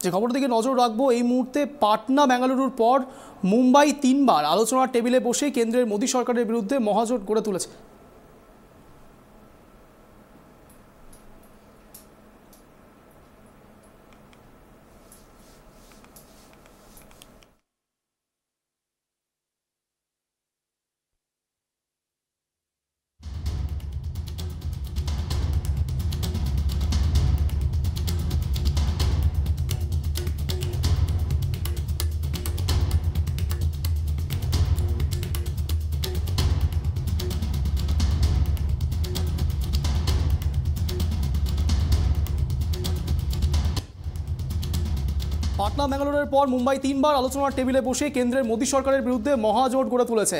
যে খবরের দিকে নজর রাখবো এই মুহূর্তে, পাটনা বেঙ্গালুরুর পর মুম্বাই 3বার আলোচনার টেবিলে বসে কেন্দ্রের মোদী সরকারের বিরুদ্ধে মহাজোট গড়ে তুলেছে। পাটনা বেঙ্গালুরুর পর মুম্বাই 3বার আলোচনার টেবিলে বসে কেন্দ্রের মোদী সরকারের বিরুদ্ধে মহাজোট গড়ে তুলেছে।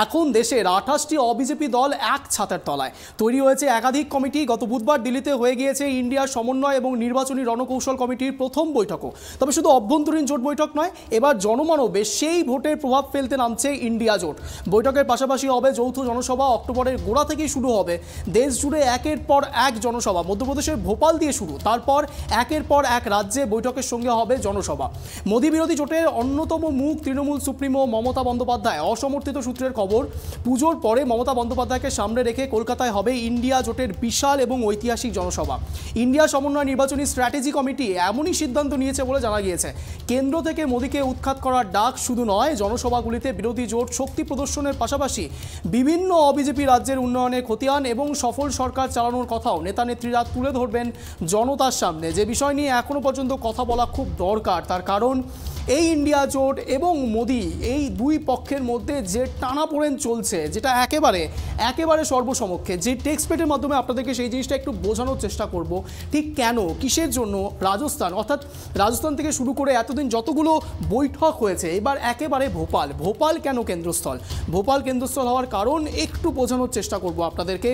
এখন দেশের 28টি অবিজেপি দল এক ছাতার তলায়। তৈরি হয়েছে একাধিক কমিটি। গত বুধবার দিল্লিতে হয়ে গিয়েছে ইন্ডিয়ার সমন্বয় এবং নির্বাচনী রণকৌশল কমিটির প্রথম বৈঠকও। তবে শুধু অভ্যন্তরীণ জোট বৈঠক নয়, এবার জনমানবে সেই ভোটের প্রভাব ফেলতে নামছে ইন্ডিয়া জোট। বৈঠকের পাশাপাশি হবে যৌথ জনসভা। অক্টোবরের গোড়া থেকেই শুরু হবে দেশ জুড়ে একের পর এক জনসভা। মধ্যপ্রদেশের ভোপাল দিয়ে শুরু, তারপর একের পর এক রাজ্যে বৈঠকের সঙ্গে হবে জনসভা। মোদী বিরোধী জোটের অন্যতম মুখ তৃণমূল সুপ্রিমো মমতা বন্দ্যোপাধ্যায়। অসমর্থিত সূত্রের খবর, পুজোর পরে মমতা বন্দ্যোপাধ্যায়কে সামনে রেখে কলকাতায় হবে ইন্ডিয়া জোটের বিশাল এবং ঐতিহাসিক জনসভা। ইন্ডিয়া সমন্বয় নির্বাচনী স্ট্র্যাটেজি কমিটি এমনই সিদ্ধান্ত নিয়েছে বলে জানা গিয়েছে। কেন্দ্র থেকে মোদীকে উৎখাত করার ডাক শুধু নয়, জনসভাগুলিতে বিরোধী জোট শক্তি প্রদর্শনের পাশাপাশি বিভিন্ন অবিজেপি রাজ্যের উন্নয়নে খতিয়ান এবং সফল সরকার চালানোর কথাও নেতা নেত্রীরা তুলে ধরবেন জনতার সামনে। যে বিষয় নিয়ে এখনো পর্যন্ত কথা বলা খুব দরকার, তার কারণ এই ইন্ডিয়া জোট এবং মোদি এই দুই পক্ষের মধ্যে যে টানাপোড়েন চলছে, যেটা একেবারে সর্বসমক্ষে, যে টেক্সট পেটের মাধ্যমে আপনাদেরকে সেই জিনিসটা একটু বোঝানোর চেষ্টা করব। ঠিক কেন, কিসের জন্য রাজস্থান থেকে শুরু করে এতদিন যতগুলো বৈঠক হয়েছে, এবার একেবারে ভোপাল কেন কেন্দ্রস্থল, ভোপাল কেন্দ্রস্থল হওয়ার কারণ একটু বোঝানোর চেষ্টা করব আপনাদেরকে।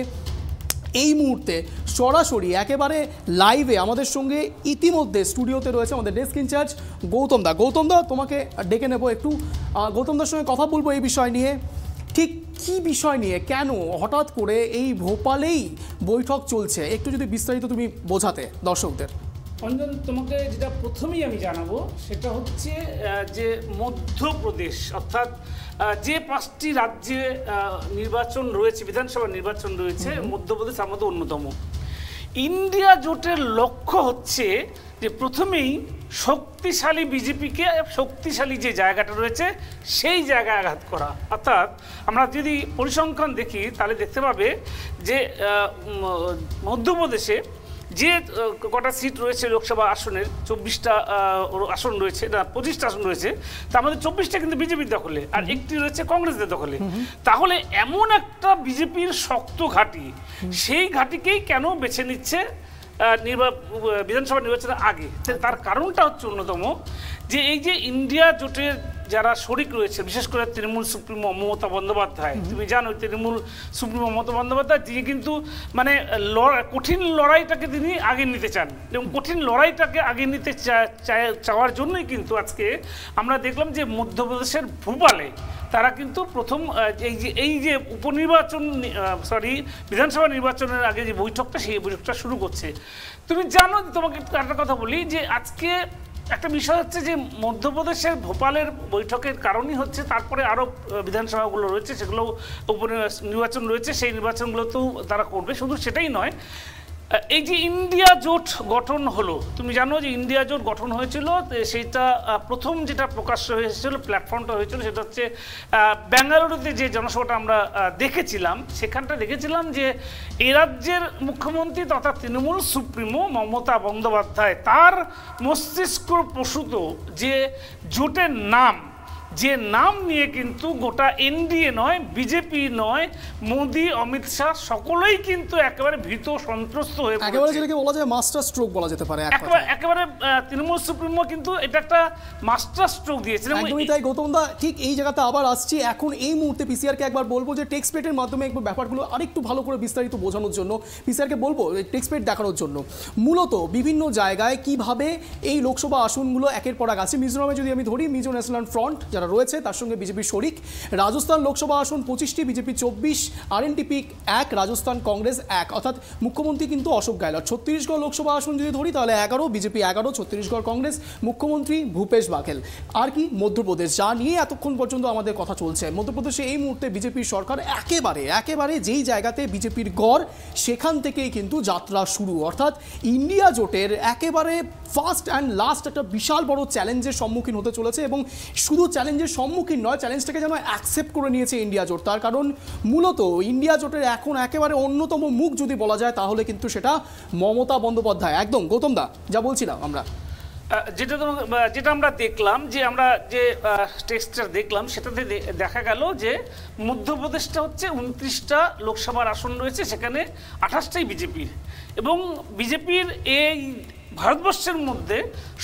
এই মুহূর্তে সরাসরি একেবারে লাইভে আমাদের সঙ্গে ইতিমধ্যে স্টুডিওতে রয়েছে আমাদের ডেস্ক ইনচার্জ গৌতম দা, তোমাকে ডেকে নেব একটু। গৌতমদার সঙ্গে কথা বলবো এই বিষয় নিয়ে। ঠিক কি বিষয় নিয়ে, কেন হঠাৎ করে এই ভোপালেই বৈঠক চলছে, একটু যদি বিস্তারিত তুমি বোঝাতে দর্শকদের। অঞ্জন, তোমাকে যেটা প্রথমেই আমি জানাবো সেটা হচ্ছে যে মধ্যপ্রদেশ, অর্থাৎ যে 5টি রাজ্যে নির্বাচন রয়েছে, বিধানসভা নির্বাচন রয়েছে, মধ্যপ্রদেশ তার মধ্যে অন্যতম। ইন্ডিয়া জোটের লক্ষ্য হচ্ছে যে প্রথমেই শক্তিশালী বিজেপিকে, শক্তিশালী যে জায়গাটা রয়েছে সেই জায়গায় আঘাত করা। অর্থাৎ আমরা যদি পরিসংখ্যান দেখি তাহলে দেখতে পাবে যে মধ্যপ্রদেশে যে কটা সিট রয়েছে লোকসভা আসনের, 24টা আসন রয়েছে, না 25টা আসন রয়েছে, তার মধ্যে 24টা কিন্তু বিজেপির দখলে আর একটি রয়েছে কংগ্রেসের দখলে। তাহলে এমন একটা বিজেপির শক্ত ঘাঁটি, সেই ঘাঁটিকেই কেন বেছে নিচ্ছে বিধানসভা নির্বাচনের আগে? তার কারণটা হচ্ছে অন্যতম যে এই যে ইন্ডিয়া জোটের যারা শরিক রয়েছে, বিশেষ করে তৃণমূল সুপ্রিমো মমতা বন্দ্যোপাধ্যায়, তুমি জানো তৃণমূল সুপ্রিমো মমতা বন্দ্যোপাধ্যায় তিনি কিন্তু মানে কঠিন লড়াইটাকে তিনি আগে নিতে চান, এবং কঠিন লড়াইটাকে আগে নিতে চাওয়ার জন্যই কিন্তু আজকে আমরা দেখলাম যে মধ্যপ্রদেশের ভোপালে তারা কিন্তু প্রথম এই যে বিধানসভা নির্বাচনের আগে যে বৈঠকটা, সেই বৈঠকটা শুরু করছে। তুমি জানো, তোমাকে একটা কথা বলি যে আজকে একটা বিষয় হচ্ছে যে মধ্যপ্রদেশের ভোপালের বৈঠকের কারণই হচ্ছে তারপরে আরও বিধানসভাগুলো রয়েছে, সেগুলো নির্বাচন রয়েছে, সেই নির্বাচনগুলোতেও তারা করবে। শুধু সেটাই নয়, এই যে ইন্ডিয়া জোট গঠন হলো, তুমি জানো যে ইন্ডিয়া জোট গঠন হয়েছিল, সেইটা প্রথম যেটা প্রকাশ্য হয়েছিল, প্ল্যাটফর্মটা হয়েছিল, সেটা হচ্ছে বেঙ্গালুরুতে যে জনসভাটা আমরা দেখেছিলাম। সেখানটা দেখেছিলাম যে এ রাজ্যের মুখ্যমন্ত্রী তথা তৃণমূল সুপ্রিমো মমতা বন্দ্যোপাধ্যায় তার মস্তিষ্ক প্রসূত যে জোটের নাম, যে নাম নিয়ে কিন্তু গোটা এনডিএ নয়, বিজেপি নয়, মোদি, অমিত শাহ সকলেই কিন্তু একেবারে ভীত সন্ত্রস্ত হয়ে পড়েছে। একেবারে যেটাকে বলা যায় মাস্টার স্ট্রোক বলা যেতে পারে। একেবারে তৃণমূল সুপ্রিমো কিন্তু এটা একটা মাস্টার স্ট্রোক দিয়েছিল। একদমই তাই গৌতমদা, ঠিক এই জায়গাতে আবার আসছি। এখন এই মুহূর্তে পিসিআরকে একবার বলবো যে টেক্সট পেটের মাধ্যমে একবার ব্যাপারগুলো আরেকটু ভালো করে বিস্তারিত বোঝানোর জন্য, পিসিআরকে বলবো টেক্সট পেট দেখানোর জন্য মূলত বিভিন্ন জায়গায় কিভাবে এই লোকসভা আসনগুলো একের পর এক আছে। মিজোরামে যদি আমি ধরি, মিজো ন্যাশনাল ফ্রন্ট যারা রয়েছে তার সঙ্গে বিজেপি শরিক। রাজস্থান লোকসভা আসন 25টি, বিজেপি 24, RNTP 1, রাজস্থান কংগ্রেস 1, অর্থাৎ মুখ্যমন্ত্রী কিন্তু অশোক গেহলট। ছত্তিশগড় লোকসভা আসন যদি ধরি তাহলে 11, বিজেপি 11, ছত্তিশগড় কংগ্রেস, মুখ্যমন্ত্রী ভূপেশ বাঘেল। আর কি মধ্যপ্রদেশ, যা নিয়ে এতক্ষণ পর্যন্ত আমাদের কথা চলছে, মধ্যপ্রদেশে এই মুহূর্তে বিজেপির সরকার একেবারে যেই জায়গাতে বিজেপির গড় সেখান থেকেই কিন্তু যাত্রা শুরু, অর্থাৎ ইন্ডিয়া জোটের একেবারে ফার্স্ট অ্যান্ড লাস্ট একটা বিশাল বড় চ্যালেঞ্জের সম্মুখীন হতে চলেছে। এবং শুধু চ্যালেঞ্জের সম্মুখীন নয়, চ্যালেঞ্জটাকে যেন অ্যাকসেপ্ট করে নিয়েছে ইন্ডিয়া জোট। তার কারণ মূলত ইন্ডিয়া জোটের এখন একেবারে অন্যতম মুখ যদি বলা যায় তাহলে কিন্তু সেটা মমতা বন্দ্যোপাধ্যায়। একদম গৌতম দা, যা বলছিলাম আমরা, যেটা আমরা দেখলাম, যে আমরা যে টেক্সটটা দেখলাম সেটাতে দেখা গেল যে মধ্যপ্রদেশটা হচ্ছে 29টা লোকসভার আসন রয়েছে, সেখানে 28টাই বিজেপির। এবং বিজেপির এই ভারতবর্ষের মধ্যে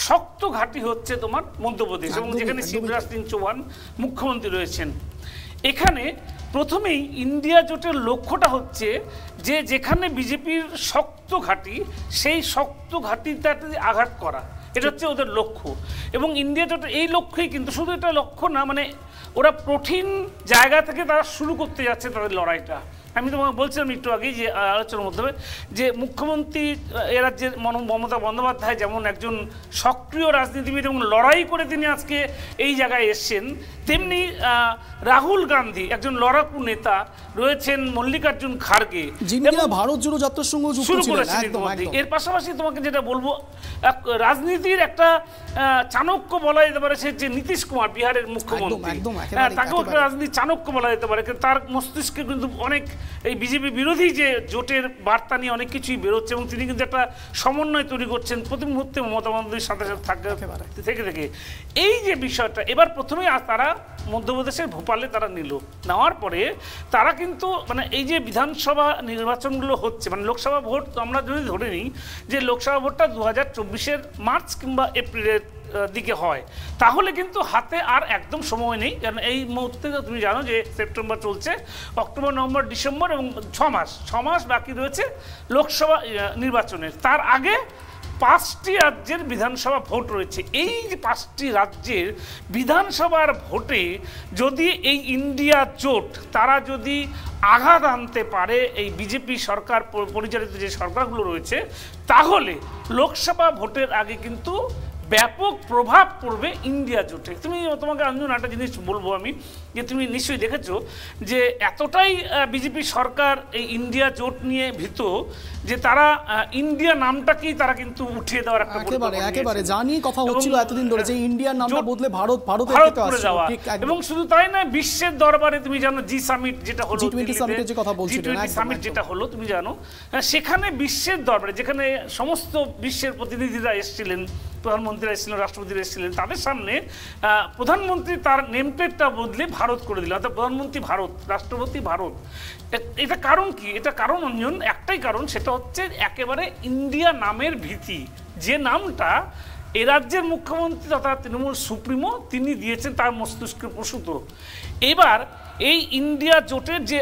শক্ত ঘাঁটি হচ্ছে তোমার মধ্যপ্রদেশ, এবং যেখানে শিবরাজ সিং চৌহান মুখ্যমন্ত্রী রয়েছেন। এখানে প্রথমেই ইন্ডিয়া জোটের লক্ষ্যটা হচ্ছে যে যেখানে বিজেপির শক্ত ঘাঁটি, সেই শক্ত ঘাঁটিটাতে আঘাত করা, এটা হচ্ছে ওদের লক্ষ্য। এবং ইন্ডিয়া জোটের এই লক্ষ্যেই কিন্তু শুধু এটা লক্ষ্য না, মানে ওরা কঠিন জায়গা থেকে তারা শুরু করতে যাচ্ছে তাদের লড়াইটা। আমি তোমাকে বলছিলাম একটু আগেই যে আলোচনার মাধ্যমে যে মুখ্যমন্ত্রী এ রাজ্যের মমতা বন্দ্যোপাধ্যায় যেমন একজন সক্রিয় রাজনীতিবিদ এবং লড়াই করে তিনি আজকে এই জায়গায় এসছেন, তেমনি রাহুল গান্ধী একজন লড়াকু নেতা রয়েছেন, মল্লিকার্জুন খাড়গে ভারত জোড়ো যাত্রার সঙ্গে শুরু করেছেন ইতিমধ্যে। এর পাশাপাশি তোমাকে যেটা বলবো, রাজনীতির একটা চাণক্য বলা যেতে পারে সে যে নীতিশ কুমার, বিহারের মুখ্যমন্ত্রী, তাকেও একটা রাজনীতির চাণক্য বলা যেতে পারে। তার মস্তিষ্কে কিন্তু অনেক এই বিজেপি বিরোধী যে জোটের বার্তা নিয়ে অনেক কিছুই বেরোচ্ছে, এবং তিনি কিন্তু একটা সমন্বয় তৈরি করছেন প্রতি মুহূর্তে মমতা বন্দ্যোপাধ্যায়ের সাথে থেকে এই যে বিষয়টা। এবার প্রথমেই তারা মধ্যপ্রদেশের ভোপালে তারা নেওয়ার পরে তারা কিন্তু মানে এই যে বিধানসভা নির্বাচনগুলো হচ্ছে, মানে লোকসভা ভোট আমরা যদি ধরে নিই যে লোকসভা ভোটটা 2024-এর মার্চ কিংবা এপ্রিলের দিকে হয়, তাহলে কিন্তু হাতে আর একদম সময় নেই। কারণ এই মুহূর্তে তুমি জানো যে সেপ্টেম্বর চলছে, অক্টোবর, নভেম্বর, ডিসেম্বর এবং 6 মাস বাকি রয়েছে লোকসভা নির্বাচনের। তার আগে 5টি রাজ্যের বিধানসভা ভোট রয়েছে। এই যে 5টি রাজ্যের বিধানসভার ভোটে যদি এই ইন্ডিয়া জোট তারা যদি আঘাত আনতে পারে এই বিজেপি সরকার পরিচালিত যে সরকারগুলো রয়েছে, তাহলে লোকসভা ভোটের আগে কিন্তু ব্যাপক প্রভাব পড়বে ইন্ডিয়া জোটে। তোমাকে অঞ্জন একটা জিনিস বলবো আমি, যে তুমি নিশ্চয়ই দেখেছো যে এতটাই বিজেপি সরকার এই ইন্ডিয়া জোট নিয়ে ভীত যে তারা ইন্ডিয়া নামটাকেই তারা কিন্তু উঠিয়ে দেওয়ার একটা একেবারে জানি কথা হচ্ছিল এতদিন ধরে যে ইন্ডিয়ার নামটা বদলে ভারত করে যাওয়া। এবং শুধু তাই না, বিশ্বের দরবারে তুমি জানো জি সামিট যেটা হলো, G20 সামিটের যে কথা বলছিলেন, G20 সামিট যেটা হলো তুমি জানো, সেখানে বিশ্বের দরবারে যেখানে সমস্ত বিশ্বের প্রতিনিধিরা এসেছিলেন, প্রধানমন্ত্রীরা এসেছিলেন, রাষ্ট্রপতিরা এসেছিলেন, তাদের সামনে প্রধানমন্ত্রী তার নেমপ্লেটটা বদলে ভারত করে দিল, অর্থাৎ প্রধানমন্ত্রী ভারত, রাষ্ট্রপতি ভারত। এটা কারণ কি? এটা কারণ অঞ্জন একটাই কারণ, সেটা হচ্ছে একেবারে ইন্ডিয়া নামের ভীতি, যে নামটা এ রাজ্যের মুখ্যমন্ত্রী তথা তৃণমূল সুপ্রিমো তিনি দিয়েছেন তার মস্তিষ্কে প্রসূত। এবার এই ইন্ডিয়া জোটের যে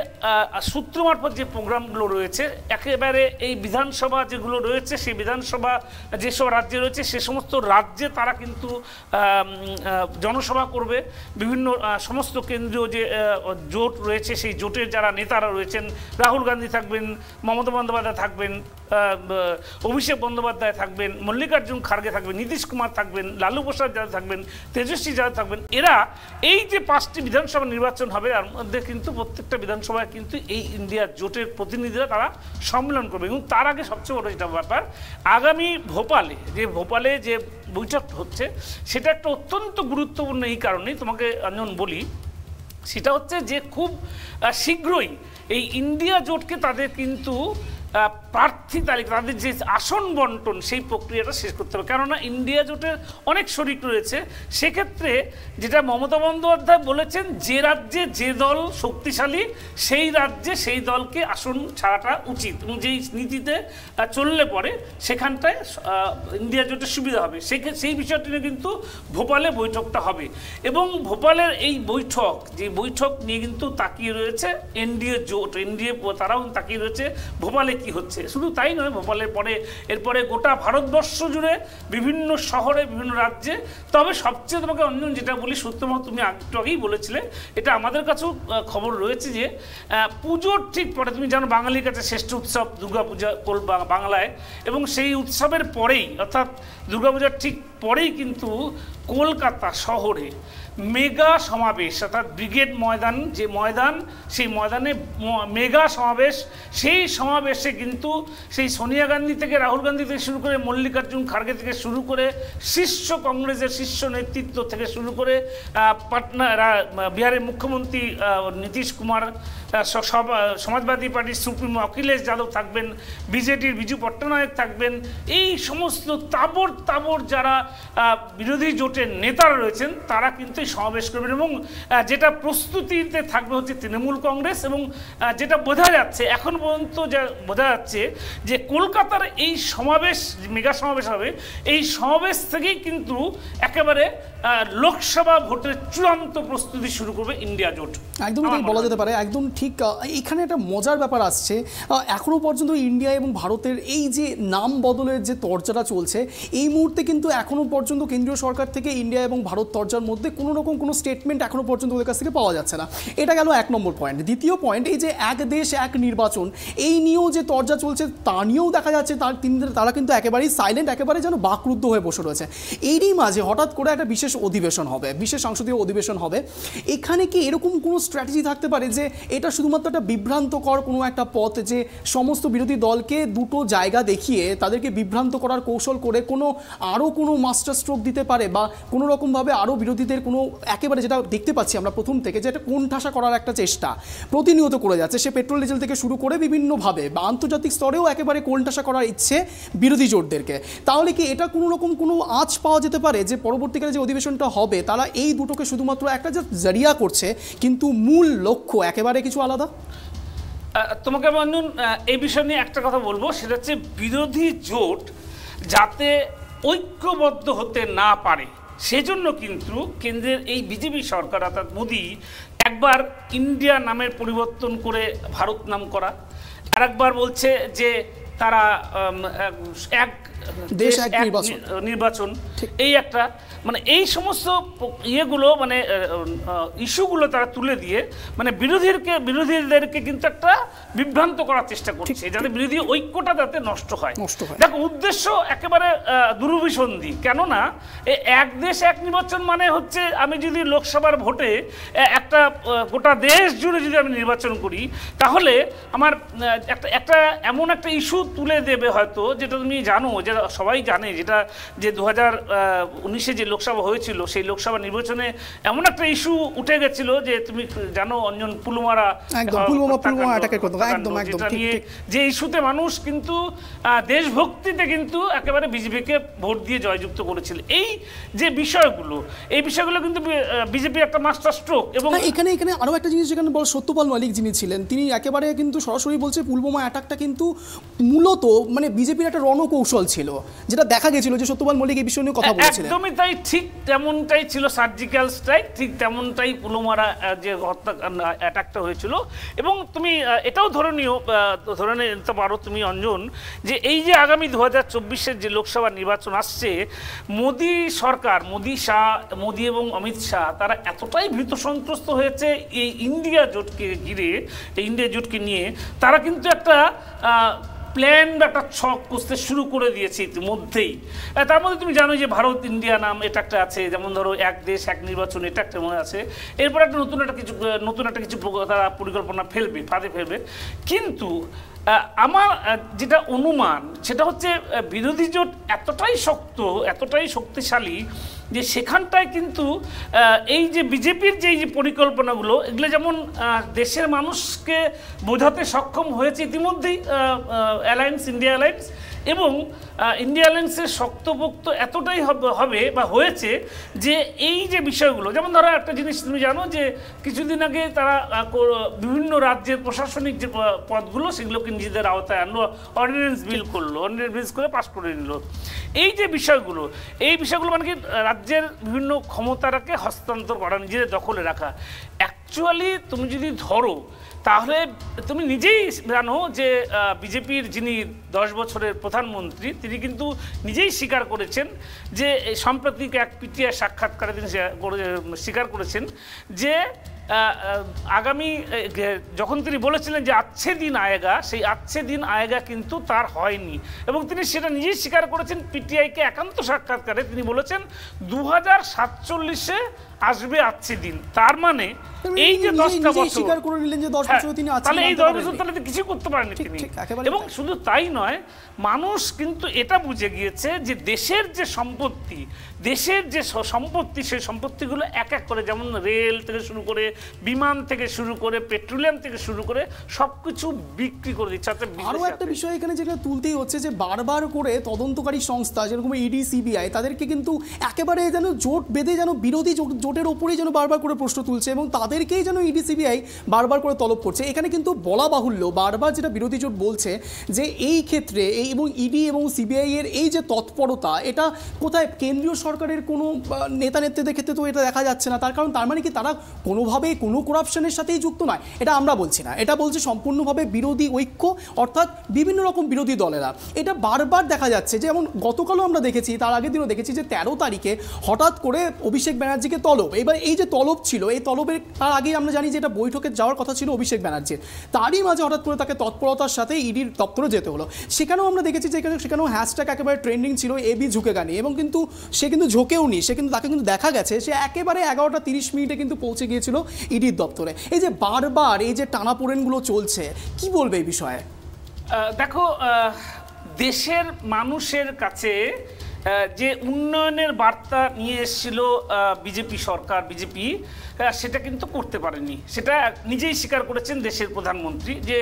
সূত্র মারফত যে প্রোগ্রামগুলো রয়েছে, একেবারে এই বিধানসভা যেগুলো রয়েছে, সেই বিধানসভা যেসব রাজ্যে রয়েছে সে সমস্ত রাজ্যে তারা কিন্তু জনসভা করবে। বিভিন্ন সমস্ত কেন্দ্রীয় যে জোট রয়েছে সেই জোটের যারা নেতারা রয়েছেন, রাহুল গান্ধী থাকবেন, মমতা বন্দ্যোপাধ্যায় থাকবেন, অভিষেক বন্দ্যোপাধ্যায় থাকবেন, মল্লিকার্জুন খাড়গে থাকবেন, নীতিশ কুমার থাকবেন, লালু প্রসাদ যাদব থাকবেন, তেজস্বী যাদব থাকবেন। এরা এই যে 5টি বিধানসভা নির্বাচন হবে তার মধ্যে কিন্তু প্রত্যেকটা বিধানসভায় কিন্তু এই ইন্ডিয়া জোটের প্রতিনিধিরা তারা সম্মেলন করবে। এবং তার আগে সবচেয়ে বড় যেটা ব্যাপার, আগামী ভোপালে যে বৈঠক হচ্ছে সেটা একটা অত্যন্ত গুরুত্বপূর্ণ এই কারণেই তোমাকে অঞ্জন বলি, সেটা হচ্ছে যে খুব শীঘ্রই এই ইন্ডিয়া জোটকে তাদের কিন্তু প্রার্থী তালিকা, তাদের যে আসন বন্টন সেই প্রক্রিয়াটা শেষ করতে হবে। কেননা ইন্ডিয়া জোটের অনেক শরিক রয়েছে, সেক্ষেত্রে যেটা মমতা বন্দ্যোপাধ্যায় বলেছেন, যে রাজ্যে যে দল শক্তিশালী সেই রাজ্যে সেই দলকে আসন ছাড়াটা উচিত, এবং যেই নীতিতে চললে পরে সেখানটায় ইন্ডিয়া জোটের সুবিধা হবে, সেই বিষয়টি নিয়ে কিন্তু ভোপালে বৈঠকটা হবে। এবং ভোপালের এই বৈঠক নিয়ে কিন্তু তাকিয়ে রয়েছে এনডিএ জোট, তারাও তাকিয়ে রয়েছে ভোপালে কি হচ্ছে। শুধু তাই নয়, ভোপালের পরে এরপরে গোটা ভারতবর্ষ জুড়ে বিভিন্ন শহরে বিভিন্ন রাজ্যে। তবে সবচেয়ে তোমাকে অঞ্জন যেটা বলি, সত্যমত তুমি একটু আগেই বলেছিলে, এটা আমাদের কাছেও খবর রয়েছে যে পুজোর ঠিক পরে, তুমি জানো বাঙালির কাছে শ্রেষ্ঠ উৎসব দুর্গাপূজা বাংলায়, এবং সেই উৎসবের পরেই অর্থাৎ দুর্গাপূজার ঠিক পরেই কিন্তু কলকাতা শহরে মেগা সমাবেশ, অর্থাৎ ব্রিগেড ময়দান যে ময়দান, সেই ময়দানে মেগা সমাবেশ। সেই সমাবেশে কিন্তু সেই সোনিয়া গান্ধী থেকে রাহুল গান্ধী থেকে শুরু করে মল্লিকার্জুন খাড়গে থেকে শুরু করে শীর্ষ কংগ্রেসের শীর্ষ নেতৃত্ব থেকে শুরু করে পাটনা বিহারের মুখ্যমন্ত্রী নীতিশ কুমার, সমাজবাদী পার্টির সুপ্রিমো অখিলেশ যাদব থাকবেন, বিজেপির বিজু পট্টনায়ক থাকবেন, এই সমস্ত তাবর যারা বিরোধী জোটের নেতারা রয়েছেন তারা কিন্তু সমাবেশ করবেন। এবং যেটা প্রস্তুতিতে থাকবে হচ্ছে তৃণমূল কংগ্রেস, এবং যেটা বোঝা যাচ্ছে এখন পর্যন্ত যা বোঝা যাচ্ছে যে কলকাতার এই সমাবেশ, মেগা সমাবেশ হবে, এই সমাবেশ থেকেই কিন্তু একেবারে লোকসভা ভোটের চূড়ান্ত প্রস্তুতি শুরু করবে ইন্ডিয়া জোট। একদম বলা যেতে পারে, একদম ঠিক। এখানে একটা মজার ব্যাপার আসছে, এখনো পর্যন্ত ইন্ডিয়া এবং ভারতের এই যে নাম বদলের যে তরজাটা চলছে, এই মুহূর্তে কিন্তু এখনো পর্যন্ত কেন্দ্রীয় সরকার থেকে ইন্ডিয়া এবং ভারত তরজার মধ্যে কোনো রকম কোনো স্টেটমেন্ট এখনো পর্যন্ত ওদের কাছ থেকে পাওয়া যাচ্ছে না। এটা গেল 1 নম্বর পয়েন্ট। দ্বিতীয় পয়েন্ট, এই যে এক দেশ এক নির্বাচন, এই নিয়েও যে তরজা চলছে তা নিয়েও দেখা যাচ্ছে তারা কিন্তু একেবারেই সাইলেন্ট, একেবারে যেন বাকরুদ্ধ হয়ে বসে রয়েছে। এরই মাঝে হঠাৎ করে একটা বিশেষ অধিবেশন হবে, বিশেষ সংসদীয় অধিবেশন হবে। এখানে কি এরকম কোনো স্ট্র্যাটেজি থাকতে পারে যে এটা শুধুমাত্র একটা বিভ্রান্তকর কোনো একটা পথ, যে সমস্ত বিরোধী দলকে দুটো জায়গা দেখিয়ে তাদেরকে বিভ্রান্ত করার কৌশল করে আরও কোনো মাস্টার স্ট্রোক দিতে পারে, বা কোনো রকমভাবে আরও বিরোধীদের কোনো একেবারে, যেটা দেখতে পাচ্ছি আমরা প্রথম থেকে, যে একটা কোণঠাসা করার একটা চেষ্টা প্রতিনিয়ত করে যাচ্ছে, সে পেট্রোল ডিজেল থেকে শুরু করে বিভিন্নভাবে বা আন্তর্জাতিক স্তরেও একেবারে কোণঠাসা করার ইচ্ছে বিরোধী জোটদেরকে। তাহলে কি এটা কোনো রকম কোনো আঁচ পাওয়া যেতে পারে যে পরবর্তীকালে যে অধিবেশনটা হবে তারা এই দুটোকে শুধুমাত্র একটা যে জরিয়া করছে, কিন্তু মূল লক্ষ্য একেবারে কিছু আলাদা? তোমাকে বন্ধন এই বিষয় নিয়ে একটা কথা বলবো, সেটা হচ্ছে বিরোধী জোট যাতে ঐক্যবদ্ধ হতে না পারে সেজন্য কিন্তু কেন্দ্রের এই বিজেপি সরকার অর্থাৎ মোদি একবার ইন্ডিয়া নামের পরিবর্তন করে ভারত নাম করা, আর একবার বলছে যে তারা এক দেশ এক নির্বাচন, এই একটা মানে এই সমস্ত ইয়েগুলো মানে ইস্যুগুলো তারা তুলে দিয়ে মানে বিরোধীদেরকে কিন্তু একটা বিভ্রান্ত করার চেষ্টা করছে, যাতে বিরোধী ঐক্যটা যাতে নষ্ট হয়। দেখো উদ্দেশ্য একেবারে দুরভিসন্ধি, কেননা এক দেশ এক নির্বাচন মানে হচ্ছে আমি যদি লোকসভার ভোটে একটা গোটা দেশ জুড়ে যদি আমি নির্বাচন করি, তাহলে আমার একটা এমন একটা ইস্যু তুলে দেবে হয়তো, যেটা তুমি জানো, যেটা সবাই জানে, যেটা যে 2019-এ যে লোকসভা হয়েছিল সেই লোকসভা নির্বাচনে এমন একটা ইস্যু উঠে গেছিল যে তুমি জানো অঞ্জন, পুলওয়ারা যে ইস্যুতে মানুষ কিন্তু দেশভক্তিতে কিন্তু একেবারে বিজেপিকে ভোট দিয়ে জয়যুক্ত করেছিল। এই যে বিষয়গুলো, এই বিষয়গুলো কিন্তু বিজেপির একটা মাস্টার স্ট্রোক। এবং এখানে আরও একটা জিনিস যেখানে বল, সত্যপাল মল্লিক যিনি ছিলেন তিনি একেবারে কিন্তু সরাসরি বলছে পুলওয়ামা অ্যাটাকটা কিন্তু মূলত মানে বিজেপির একটা রণকৌশল ছিল, যেটা দেখা গেছিল যে সত্যপাল মল্লিক এই বিষয় নিয়ে কথা বলেছিলেন। একদমই তাই, ঠিক তেমনটাই ছিল সার্জিক্যাল স্ট্রাইক, ঠিক তেমনটাই পুলওয়ামার যে অ্যাটাকটা হয়েছিল। এবং তুমি এটাও ধরে নিতে পারো তুমি অঞ্জন, যে এই যে আগামী 2024-এর যে লোকসভা নির্বাচন আসছে, মোদি সরকার, মোদি এবং অমিত শাহ তারা এতটাই ভীত সন্ত্রস্ত হয়েছে এই ইন্ডিয়া জোটকে ঘিরে, এই ইন্ডিয়া জোটকে নিয়ে তারা কিন্তু একটা প্ল্যান বা একটা ছক কষতে শুরু করে দিয়েছে ইতিমধ্যেই। তার মধ্যে তুমি জানো যে ভারত ইন্ডিয়া নাম এটা একটা আছে, যেমন ধরো এক দেশ এক নির্বাচন, এটা একটা মনে আছে। এরপর একটা নতুন একটা কিছু তারা পরিকল্পনা ফাঁদে ফেলবে। কিন্তু আমার যেটা অনুমান সেটা হচ্ছে বিরোধী জোট এতটাই শক্তিশালী যে সেখানটায় কিন্তু এই যে বিজেপির যে পরিকল্পনাগুলো, এগুলো যেমন দেশের মানুষকে বোঝাতে সক্ষম হয়েছে ইতিমধ্যেই ইন্ডিয়া অ্যালায়েন্স, এবং ইন্ডিয়া অ্যালায়েন্সের শক্তপোক্ত এতটাই হবে বা হয়েছে যে এই যে বিষয়গুলো, যেমন ধরো একটা জিনিস তুমি জানো যে কিছুদিন আগে তারা বিভিন্ন রাজ্যের প্রশাসনিক যে পদগুলো সেগুলোকে নিজেদের আওতায় আনলো, অর্ডিন্যান্স বিল করে পাস করে নিল। এই যে বিষয়গুলো মানে কি রাজ্যের বিভিন্ন ক্ষমতাটাকে হস্তান্তর করা, নিজেদের দখলে রাখা। অ্যাকচুয়ালি তুমি যদি ধরো তাহলে তুমি নিজেই জানো যে বিজেপির যিনি 10 বছরের প্রধানমন্ত্রী তিনি কিন্তু নিজেই স্বীকার করেছেন যে সাম্প্রতিক এক পিটিআই সাক্ষাৎকারে তিনি স্বীকার করেছেন যে আগামী যখন তিনি বলেছিলেন যে আচ্ছে দিন আয়েগা, সেই আচ্ছে দিন আয়েগা কিন্তু তার হয়নি এবং তিনি সেটা নিজেই স্বীকার করেছেন। পিটিআইকে একান্ত সাক্ষাৎকারে তিনি বলেছেন 2047-এ আসবে আচ্ছে দিন। তার মানে এই যে 10টা বছর স্বীকার করে নিলেন যে 10 বছর তিনি আছেন, তাহলে এই 10 বছর তাহলে কিছু করতে পারেননি তিনি। এবং শুধু তাই নয়, মানুষ কিন্তু এটা বুঝে গিয়েছে যে দেশের যে সম্পত্তি, দেশের যে সম্পত্তি, সেই সম্পত্তিগুলো এক এক করে, যেমন রেল থেকে শুরু করে, বিমান থেকে শুরু করে, পেট্রোলিয়াম থেকে শুরু করে সবকিছু বিক্রি করে দিচ্ছে। আরও একটা বিষয় এখানে যেটা তুলতেই হচ্ছে যে বারবার করে তদন্তকারী সংস্থা যেরকম ইডি, সিবিআই তাদেরকে কিন্তু একেবারে যেন জোট বেঁধে যেন বিরোধী জোটের ওপরেই যেন বারবার করে প্রশ্ন তুলছে এবং তাদেরকেই যেন ইডি, সিবিআই বারবার করে তলব করছে। এখানে কিন্তু বলা বাহুল্য, বারবার যেটা বিরোধী জোট বলছে যে এই ক্ষেত্রে এবং ইডি এবং সিবিআই এর এই যে তৎপরতা, এটা কোথায় কেন্দ্রীয় সরকারের কোনো নেতা নেত্রীদের ক্ষেত্রে তো এটা দেখা যাচ্ছে না। তার কারণ তার মানে কি তারা কোনোভাবেই কোনো করাপশনের সাথেই যুক্ত নয়? এটা আমরা বলছি না, এটা বলছে সম্পূর্ণভাবে বিরোধী ঐক্য, অর্থাৎ বিভিন্ন রকম বিরোধী দলেরা। এটা বারবার দেখা যাচ্ছে, যেমন গতকালও আমরা দেখেছি, তার আগের দিনও দেখেছি যে 13 তারিখে হঠাৎ করে অভিষেক ব্যানার্জিকে তলব। এবার এই যে তলব ছিল, এই তলবের তার আগেই আমরা জানি যে এটা বৈঠকে যাওয়ার কথা ছিল অভিষেক ব্যানার্জির, তারই মাঝে হঠাৎ করে তাকে তৎপরতার সাথে ইডির দপ্তরে যেতে হলো। সেখানেও আমরা দেখেছি যে সেখানেও হ্যাশট্যাগ একেবারে ট্রেন্ডিং ছিল এবি ঝুঁকেগানি, এবং কিন্তু সে কিন্তু ঝোঁকেও নি, সে কিন্তু তাকে কিন্তু দেখা গেছে সে একেবারে 11:30 কিন্তু পৌঁছে গিয়েছিল ইডির দপ্তরে। এই যে বারবার এই যে টানাপোড়েনগুলো চলছে, কি বলবে এই বিষয়ে? দেখো, দেশের মানুষের কাছে যে উন্নয়নের বার্তা নিয়ে এসেছিল বিজেপি সরকার, বিজেপি সেটা কিন্তু করতে পারেনি। সেটা নিজেই স্বীকার করেছেন দেশের প্রধানমন্ত্রী যে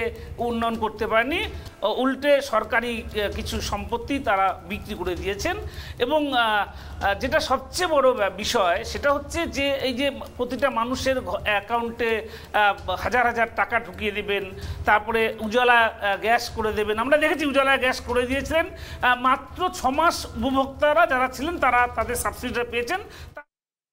উন্নয়ন করতে পারেনি, উল্টে সরকারি কিছু সম্পত্তি তারা বিক্রি করে দিয়েছেন। এবং যেটা সবচেয়ে বড় বিষয় সেটা হচ্ছে যে এই যে প্রতিটা মানুষের অ্যাকাউন্টে হাজার হাজার টাকা ঢুকিয়ে দেবেন, তারপরে উজালা গ্যাস করে দেবেন। আমরা দেখেছি উজালা গ্যাস করে দিয়েছিলেন, মাত্র 6 মাস উপভোক্তারা যারা ছিলেন তারা তাদের সাবসিডিটা পেয়েছেন।